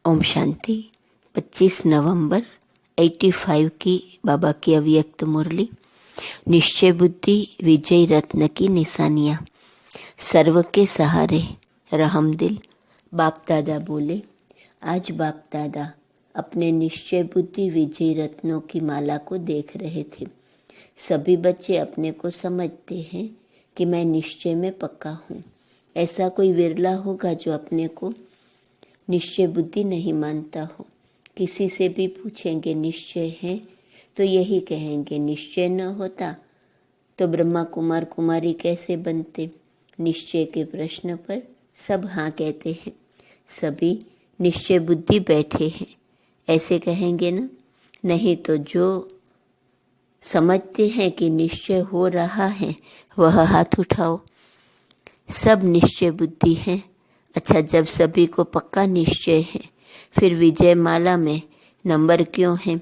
ओम शांति। 25 नवंबर 85 की बाबा की अव्यक्त मुरली। निश्चय बुद्धि विजय रत्न की निशानियाँ। सर्व के सहारे रहम दिल। बाप दादा बोले, आज बाप दादा अपने निश्चय बुद्धि विजय रत्नों की माला को देख रहे थे। सभी बच्चे अपने को समझते हैं कि मैं निश्चय में पक्का हूँ। ऐसा कोई विरला होगा जो अपने को निश्चय बुद्धि नहीं मानता हो। किसी से भी पूछेंगे निश्चय है तो यही कहेंगे, निश्चय न होता तो ब्रह्मा कुमार कुमारी कैसे बनते। निश्चय के प्रश्न पर सब हाँ कहते हैं। सभी निश्चय बुद्धि बैठे हैं ऐसे कहेंगे ना। नहीं तो जो समझते हैं कि निश्चय हो रहा है वह हाथ उठाओ। सब निश्चय बुद्धि है। अच्छा, जब सभी को पक्का निश्चय है फिर विजय माला में नंबर क्यों है?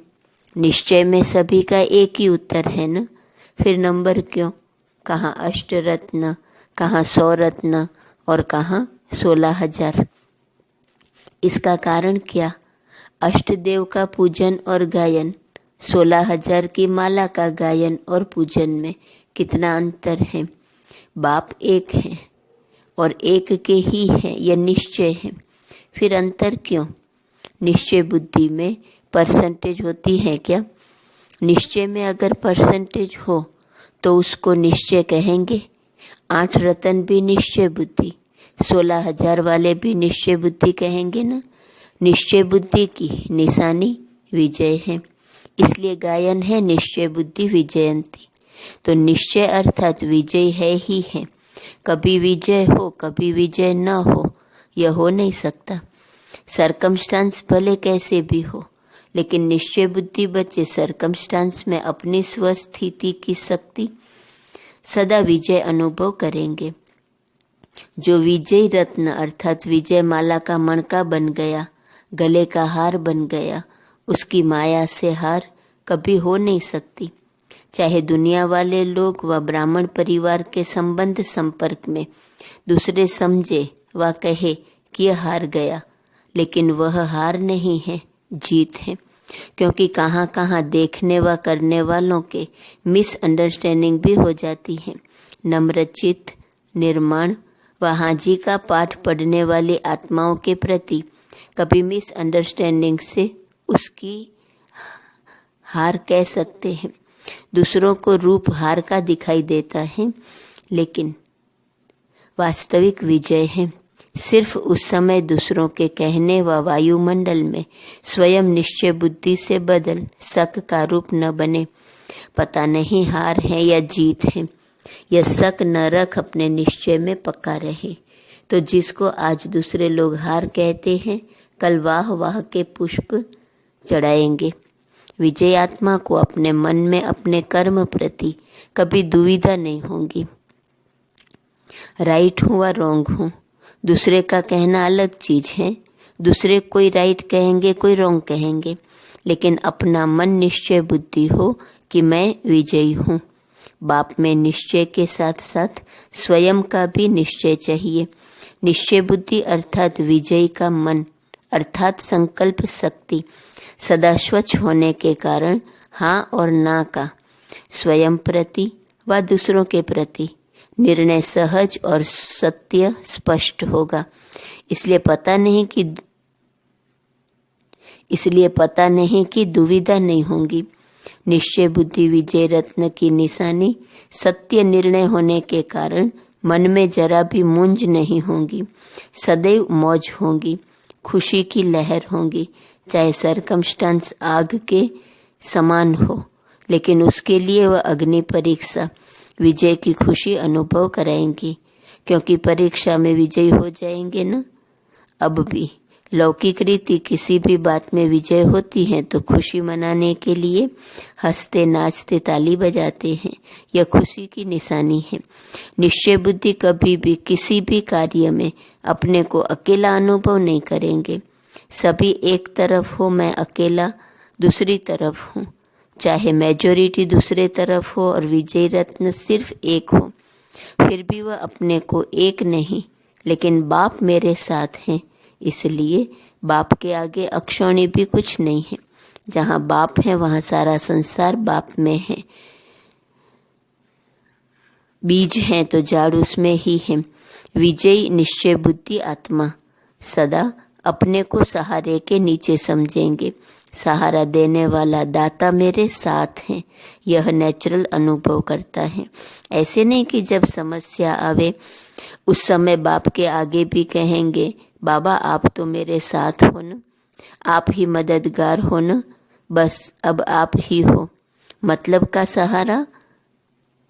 निश्चय में सभी का एक ही उत्तर है ना, फिर नंबर क्यों? कहाँ 8 रत्न, कहाँ 100 रत्न और कहाँ 16,000। इसका कारण क्या? अष्टदेव का पूजन और गायन, 16,000 की माला का गायन और पूजन में कितना अंतर है। बाप एक है और एक के ही है, यह निश्चय है। फिर अंतर क्यों? निश्चय बुद्धि में परसेंटेज होती है क्या? निश्चय में अगर परसेंटेज हो तो उसको निश्चय कहेंगे। 8 रतन भी निश्चय बुद्धि, 16,000 वाले भी निश्चय बुद्धि कहेंगे ना। निश्चय बुद्धि की निशानी विजय है, इसलिए गायन है निश्चय बुद्धि विजयंती। तो निश्चय अर्थात विजय है ही है। कभी विजय हो कभी विजय न हो, यह हो नहीं सकता। सरकमस्टांस भले कैसे भी हो, लेकिन निश्चय बुद्धि बच्चे सरकमस्टांस में अपनी स्वस्थिति की शक्ति सदा विजय अनुभव करेंगे। जो विजय रत्न अर्थात विजय माला का मणका बन गया, गले का हार बन गया, उसकी माया से हार कभी हो नहीं सकती। चाहे दुनिया वाले लोग व ब्राह्मण परिवार के संबंध संपर्क में दूसरे समझे व कहे कि यह हार गया, लेकिन वह हार नहीं है, जीत है। क्योंकि कहाँ कहाँ देखने व करने वालों के मिसअंडरस्टैंडिंग भी हो जाती है। नम्रचित निर्माण व हाजी का पाठ पढ़ने वाली आत्माओं के प्रति कभी मिसअंडरस्टैंडिंग से उसकी हार कह सकते हैं। दूसरों को रूप हार का दिखाई देता है, लेकिन वास्तविक विजय है सिर्फ उस समय दूसरों के कहने व वायुमंडल में स्वयं निश्चय बुद्धि से बदल शक का रूप न बने। पता नहीं हार है या जीत है, यह शक न रख अपने निश्चय में पक्का रहे। तो जिसको आज दूसरे लोग हार कहते हैं, कल वाह वाह के पुष्प चढ़ाएंगे। विजय आत्मा को अपने मन में अपने कर्म प्रति कभी दुविधा नहीं होगी। राइट हूँ व रॉन्ग हूँ, दूसरे का कहना अलग चीज है। दूसरे कोई राइट कहेंगे कोई रॉन्ग कहेंगे, लेकिन अपना मन निश्चय बुद्धि हो कि मैं विजयी हूँ। बाप में निश्चय के साथ साथ स्वयं का भी निश्चय चाहिए। निश्चय बुद्धि अर्थात विजयी का मन अर्थात संकल्प शक्ति सदा स्वच्छ होने के कारण हाँ और ना का स्वयं प्रति व दूसरों के प्रति निर्णय सहज और सत्य स्पष्ट होगा। इसलिए पता नहीं कि दुविधा नहीं होगी। निश्चय बुद्धि विजय रत्न की निशानी सत्य निर्णय होने के कारण मन में जरा भी मूंज नहीं होगी। सदैव मौज होगी, खुशी की लहर होगी। चाहे सरकमस्टांस आग के समान हो, लेकिन उसके लिए वह अग्नि परीक्षा विजय की खुशी अनुभव कराएंगी। क्योंकि परीक्षा में विजयी हो जाएंगे ना। अब भी लौकिक रीति किसी भी बात में विजय होती है तो खुशी मनाने के लिए हंसते नाचते ताली बजाते हैं। यह खुशी की निशानी है। निश्चय बुद्धि कभी भी किसी भी कार्य में अपने को अकेला अनुभव नहीं करेंगे। सभी एक तरफ हो, मैं अकेला दूसरी तरफ हूँ। चाहे मेजॉरिटी दूसरे तरफ हो और विजय रत्न सिर्फ एक हो, फिर भी वह अपने को एक नहीं, लेकिन बाप मेरे साथ हैं इसलिए बाप के आगे अक्षौणी भी कुछ नहीं है। जहाँ बाप है वहाँ सारा संसार बाप में है। बीज है तो जाड़ उसमें ही है। विजयी निश्चय बुद्धि आत्मा सदा अपने को सहारे के नीचे समझेंगे। सहारा देने वाला दाता मेरे साथ है, यह नेचुरल अनुभव करता है। ऐसे नहीं कि जब समस्या आवे उस समय बाप के आगे भी कहेंगे बाबा आप तो मेरे साथ हो न, आप ही मददगार हो न, बस अब आप ही हो। मतलब का सहारा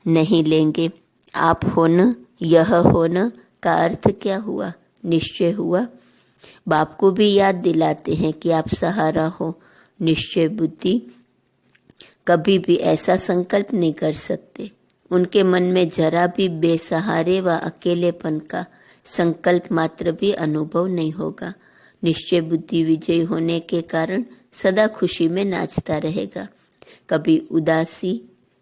नहीं लेंगे। आप हो न, यह हो न का अर्थ क्या हुआ? निश्चय हुआ। बाप को भी याद दिलाते हैं कि आप सहारा हो। निश्चय बुद्धि कभी भी ऐसा संकल्प नहीं कर सकते। उनके मन में जरा भी बेसहारे व अकेलेपन का संकल्प मात्र भी अनुभव नहीं होगा। निश्चय बुद्धि विजयी होने के कारण सदा खुशी में नाचता रहेगा। कभी उदासी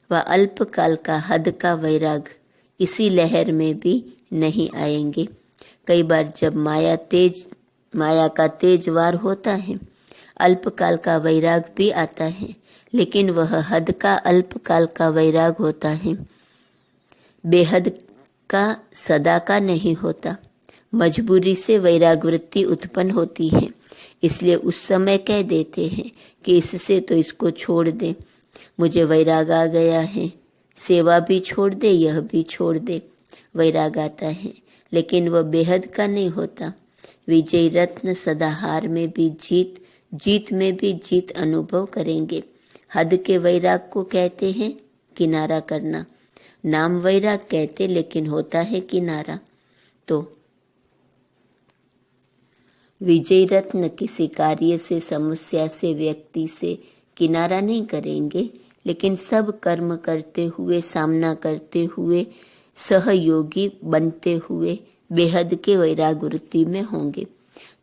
व अल्पकाल का हद का वैराग इसी लहर में भी नहीं आएंगे। कई बार जब माया का तेज वार होता है, अल्पकाल का वैराग भी आता है, लेकिन वह हद का अल्पकाल का वैराग होता है, बेहद का सदा का नहीं होता। मजबूरी से वैराग वृत्ति उत्पन्न होती है, इसलिए उस समय कह देते हैं कि इससे तो इसको छोड़ दे, मुझे वैराग आ गया है, सेवा भी छोड़ दे, यह भी छोड़ दे। वैराग आता है, लेकिन वह बेहद का नहीं होता। विजय रत्न सदा हार में भी जीत, जीत में भी जीत अनुभव करेंगे। हद के वैराग को कहते हैं किनारा करना। नाम वैराग कहते, लेकिन होता है किनारा। तो विजय रत्न किसी कार्य से, समस्या से, व्यक्ति से किनारा नहीं करेंगे, लेकिन सब कर्म करते हुए, सामना करते हुए, सहयोगी बनते हुए बेहद के वैराग वृत्ति में होंगे,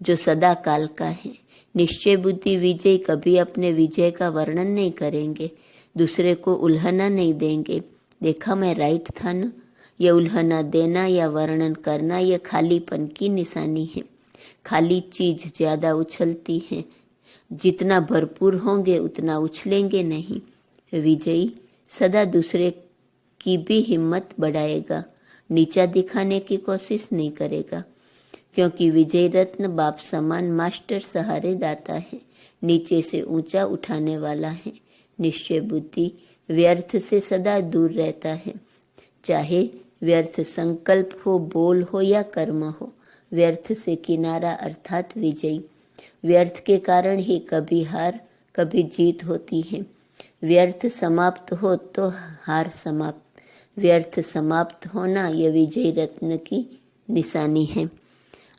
जो सदा काल का है। निश्चय बुद्धि विजय कभी अपने विजय का वर्णन नहीं करेंगे, दूसरे को उल्हना नहीं देंगे। देखा मैं राइट था न? यह उल्हना देना या वर्णन करना यह खालीपन की निशानी है। खाली चीज ज्यादा उछलती है, जितना भरपूर होंगे उतना उछलेंगे नहीं। विजयी सदा दूसरे की भी हिम्मत बढ़ाएगा, नीचा दिखाने की कोशिश नहीं करेगा, क्योंकि विजय रत्न बाप समान मास्टर सहारे दाता है, नीचे से ऊंचा उठाने वाला है। निश्चय बुद्धि व्यर्थ से सदा दूर रहता है, चाहे व्यर्थ संकल्प हो, बोल हो या कर्म हो। व्यर्थ से किनारा अर्थात विजयी। व्यर्थ के कारण ही कभी हार कभी जीत होती है। व्यर्थ समाप्त हो तो हार समाप्त, व्यर्थ समाप्त होना यह विजय रत्न की निशानी है।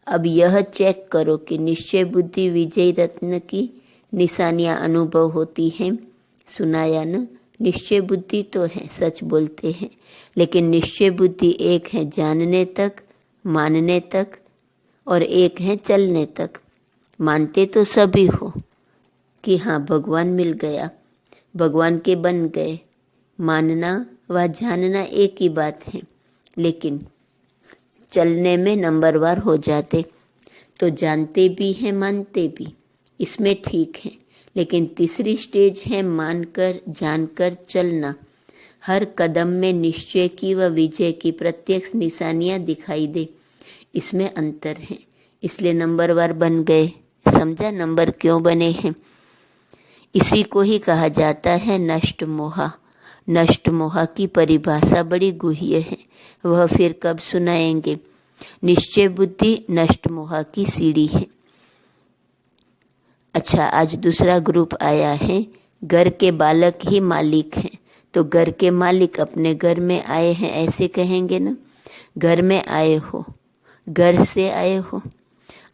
अब यह चेक करो कि निश्चय बुद्धि विजय रत्न की निशानियां अनुभव होती हैं। सुनाया न? निश्चय बुद्धि तो है, सच बोलते हैं, लेकिन निश्चय बुद्धि एक है जानने तक, मानने तक, और एक है चलने तक। मानते तो सभी हो कि हाँ भगवान मिल गया, भगवान के बन गए। मानना व जानना एक ही बात है, लेकिन चलने में नंबरवार हो जाते। तो जानते भी हैं, मानते भी, इसमें ठीक है। लेकिन तीसरी स्टेज है मानकर जानकर चलना। हर कदम में निश्चय की व विजय की प्रत्यक्ष निशानियां दिखाई दे, इसमें अंतर है। इसलिए नंबरवार बन गए। समझा नंबर क्यों बने हैं? इसी को ही कहा जाता है नष्ट मोहा। नष्ट मोहा की परिभाषा बड़ी गुह्य है, वह फिर कब सुनाएंगे। निश्चय बुद्धि नष्ट मोहा की सीढ़ी है। अच्छा, आज दूसरा ग्रुप आया है, घर के बालक ही मालिक हैं। तो घर के मालिक अपने घर में आए हैं ऐसे कहेंगे ना। घर में आए हो, घर से आए हो।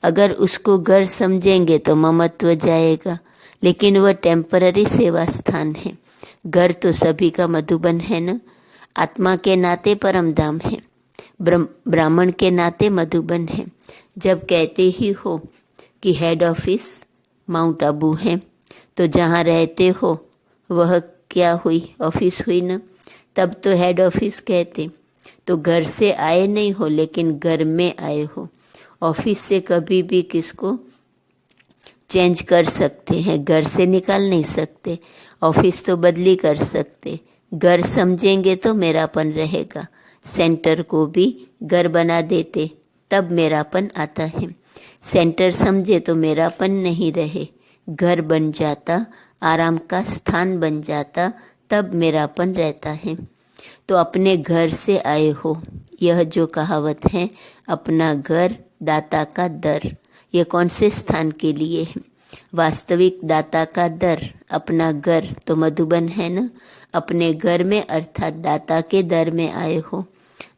अगर उसको घर समझेंगे तो ममत्व जाएगा, लेकिन वह टेम्पररी सेवा स्थान है। घर तो सभी का मधुबन है न। आत्मा के नाते परम धाम है, ब्राह्मण के नाते मधुबन है। जब कहते ही हो कि हेड ऑफिस माउंट आबू है, तो जहाँ रहते हो वह क्या हुई? ऑफिस हुई न। तब तो हेड ऑफिस कहते। तो घर से आए नहीं हो, लेकिन घर में आए हो। ऑफिस से कभी भी किसको चेंज कर सकते हैं, घर से निकाल नहीं सकते। ऑफिस तो बदली कर सकते, घर समझेंगे तो मेरापन रहेगा। सेंटर को भी घर बना देते तब मेरापन आता है। सेंटर समझे तो मेरापन नहीं रहे, घर बन जाता, आराम का स्थान बन जाता, तब मेरापन रहता है। तो अपने घर से आए हो, यह जो कहावत है, अपना घर दाता का दर, ये कौन से स्थान के लिए है? वास्तविक दाता का दर अपना घर तो मधुबन है ना। अपने घर में अर्थात दाता के दर में आए हो।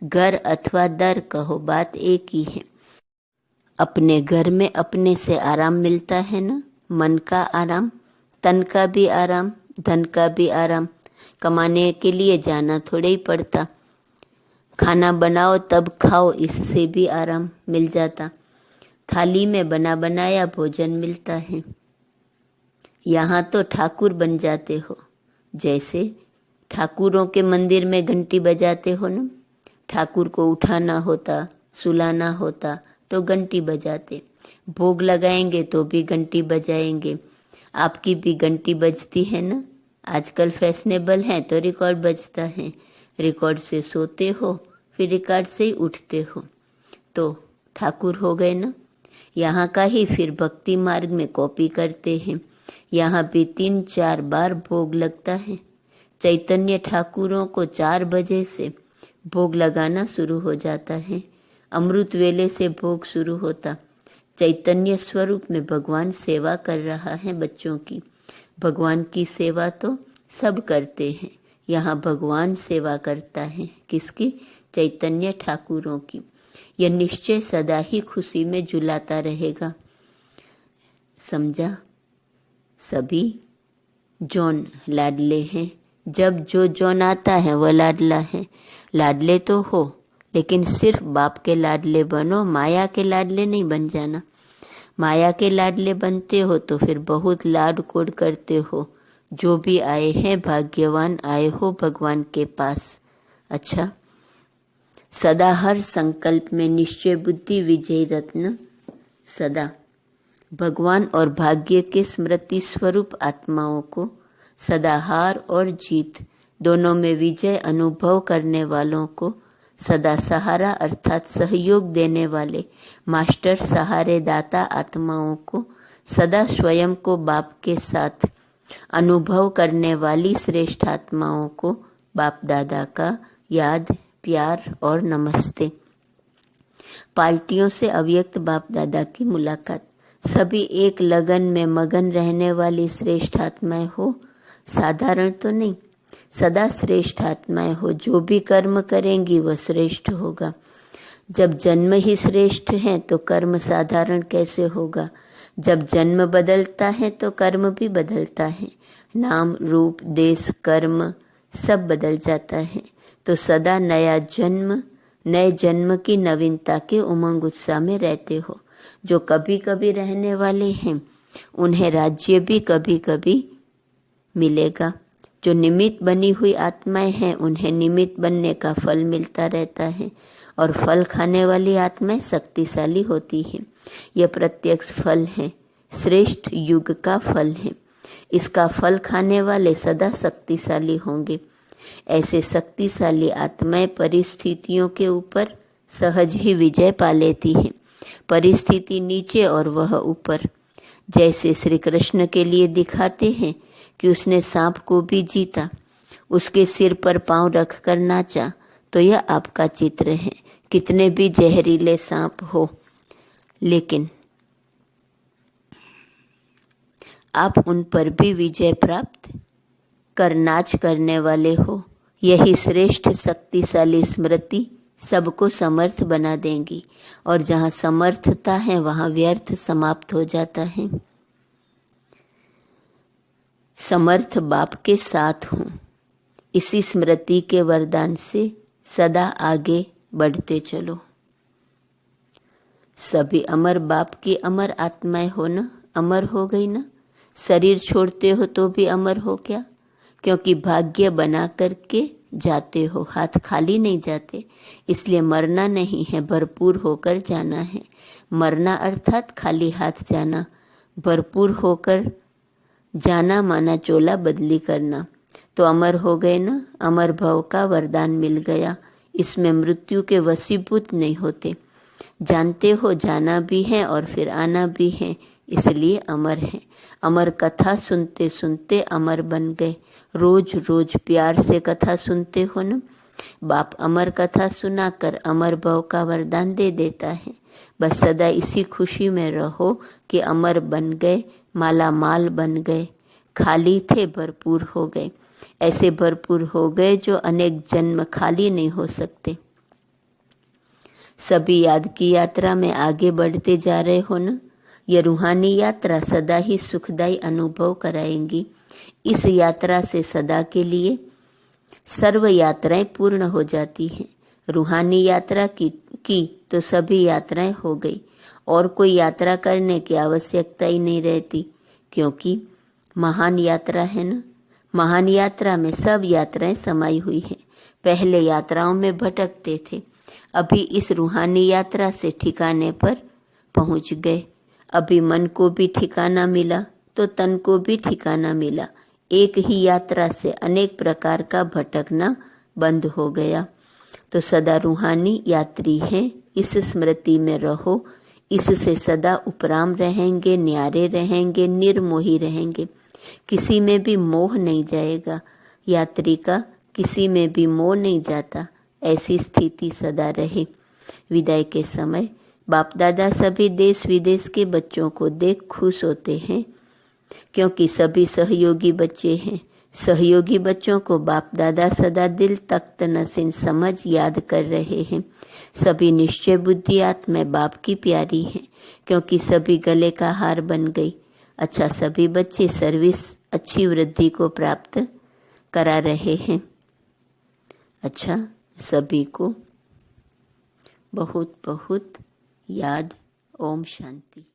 घर अथवा दर कहो, बात एक ही है। अपने घर में अपने से आराम मिलता है ना, मन का आराम, तन का भी आराम, धन का भी आराम। कमाने के लिए जाना थोड़ा ही पड़ता, खाना बनाओ तब खाओ, इससे भी आराम मिल जाता। थाली में बना बनाया भोजन मिलता है। यहाँ तो ठाकुर बन जाते हो, जैसे ठाकुरों के मंदिर में घंटी बजाते हो ना। ठाकुर को उठाना होता, सुलाना होता तो घंटी बजाते, भोग लगाएंगे तो भी घंटी बजाएंगे। आपकी भी घंटी बजती है ना। आजकल फैशनेबल है तो रिकॉर्ड बजता है, रिकॉर्ड से सोते हो, फिर रिकॉर्ड से ही उठते हो, तो ठाकुर हो गए ना। यहाँ का ही फिर भक्ति मार्ग में कॉपी करते हैं। यहाँ भी 3-4 बार भोग लगता है। चैतन्य ठाकुरों को 4 बजे से भोग लगाना शुरू हो जाता है। अमृत वेले से भोग शुरू होता। चैतन्य स्वरूप में भगवान सेवा कर रहा है बच्चों की। भगवान की सेवा तो सब करते हैं, यहाँ भगवान सेवा करता है। किसकी? चैतन्य ठाकुरों की। यह निश्चय सदा ही खुशी में झुलाता रहेगा। समझा? सभी जौन लाडले हैं। जब जो जौन आता है वह लाडला है। लाडले तो हो, लेकिन सिर्फ बाप के लाडले बनो, माया के लाडले नहीं बन जाना। माया के लाडले बनते हो तो फिर बहुत लाड कोड करते हो। जो भी आए हैं भाग्यवान आए हो भगवान के पास। अच्छा, सदा हर संकल्प में निश्चय बुद्धि विजय रत्न सदा। भगवान और भाग्य के स्मृति स्वरूप आत्माओं को सदा हार और जीत दोनों में विजय अनुभव करने वालों को सदा सहारा अर्थात सहयोग देने वाले मास्टर सहारे दाता आत्माओं को सदा स्वयं को बाप के साथ अनुभव करने वाली श्रेष्ठ आत्माओं को बाप दादा का याद, प्यार और नमस्ते। पार्टियों से अव्यक्त बाप दादा की मुलाकात। सभी एक लगन में मगन रहने वाली श्रेष्ठ आत्माएं हो, साधारण तो नहीं, सदा श्रेष्ठ आत्माएं हो। जो भी कर्म करेंगी वह श्रेष्ठ होगा। जब जन्म ही श्रेष्ठ है तो कर्म साधारण कैसे होगा? जब जन्म बदलता है तो कर्म भी बदलता है। नाम, रूप, देश, कर्म सब बदल जाता है। तो सदा नया जन्म, नए जन्म की नवीनता के उमंग उत्साह में रहते हो। जो कभी कभी रहने वाले हैं उन्हें राज्य भी कभी कभी मिलेगा। जो निमित्त बनी हुई आत्माएं हैं उन्हें निमित्त बनने का फल मिलता रहता है, और फल खाने वाली आत्माएं शक्तिशाली होती हैं। यह प्रत्यक्ष फल है, श्रेष्ठ युग का फल है। इसका फल खाने वाले सदा शक्तिशाली होंगे। ऐसे शक्तिशाली आत्माएं परिस्थितियों के ऊपर सहज ही विजय पा लेती हैं। परिस्थिति नीचे और वह ऊपर। जैसे श्री कृष्ण के लिए दिखाते हैं कि उसने सांप को भी जीता, उसके सिर पर पांव रख कर नाचा, तो यह आपका चित्र है। कितने भी जहरीले सांप हो, लेकिन आप उन पर भी विजय प्राप्त कर नाच करने वाले हो। यही श्रेष्ठ शक्तिशाली स्मृति सबको समर्थ बना देंगी, और जहाँ समर्थता है वहाँ व्यर्थ समाप्त हो जाता है। समर्थ बाप के साथ हूँ, इसी स्मृति के वरदान से सदा आगे बढ़ते चलो। सभी अमर बाप की अमर आत्माएं हो ना, अमर हो गई ना। शरीर छोड़ते हो तो भी अमर हो क्या? क्योंकि भाग्य बना करके जाते हो, हाथ खाली नहीं जाते। इसलिए मरना नहीं है, भरपूर होकर जाना है। मरना अर्थात खाली हाथ जाना, भरपूर होकर जाना माना चोला बदली करना। तो अमर हो गए ना, अमर भव का वरदान मिल गया। इसमें मृत्यु के वशीभूत नहीं होते। जानते हो जाना भी है और फिर आना भी है, इसलिए अमर है। अमर कथा सुनते सुनते अमर बन गए। रोज रोज प्यार से कथा सुनते हो ना, बाप अमर कथा सुनाकर अमर भव का वरदान दे देता है। बस सदा इसी खुशी में रहो कि अमर बन गए, माला माल बन गए। खाली थे, भरपूर हो गए। ऐसे भरपूर हो गए जो अनेक जन्म खाली नहीं हो सकते। सभी याद की यात्रा में आगे बढ़ते जा रहे हो ना। यह रूहानी यात्रा सदा ही सुखदायी अनुभव कराएंगी। इस यात्रा से सदा के लिए सर्व यात्राएं पूर्ण हो जाती हैं। रूहानी यात्रा की तो सभी यात्राएं हो गई और कोई यात्रा करने की आवश्यकता ही नहीं रहती, क्योंकि महान यात्रा है ना। महान यात्रा में सब यात्राएं समाई हुई है। पहले यात्राओं में भटकते थे, अभी इस रूहानी यात्रा से ठिकाने पर पहुंच गए। अभी मन को भी ठिकाना मिला तो तन को भी ठिकाना मिला। एक ही यात्रा से अनेक प्रकार का भटकना बंद हो गया। तो सदा रूहानी यात्री हैं, इस स्मृति में रहो। इससे सदा उपराम रहेंगे, न्यारे रहेंगे, निर्मोही रहेंगे। किसी में भी मोह नहीं जाएगा। यात्री का किसी में भी मोह नहीं जाता। ऐसी स्थिति सदा रहे। विदाई के समय बाप दादा सभी देश विदेश के बच्चों को देख खुश होते हैं, क्योंकि सभी सहयोगी बच्चे हैं। सहयोगी बच्चों को बाप दादा सदा दिल तख्त नसीन समझ याद कर रहे हैं। सभी निश्चय बुद्धि आत्मा बाप की प्यारी है, क्योंकि सभी गले का हार बन गई। अच्छा, सभी बच्चे सर्विस अच्छी वृद्धि को प्राप्त करा रहे हैं। अच्छा, सभी को बहुत बहुत याद। ओम शांति।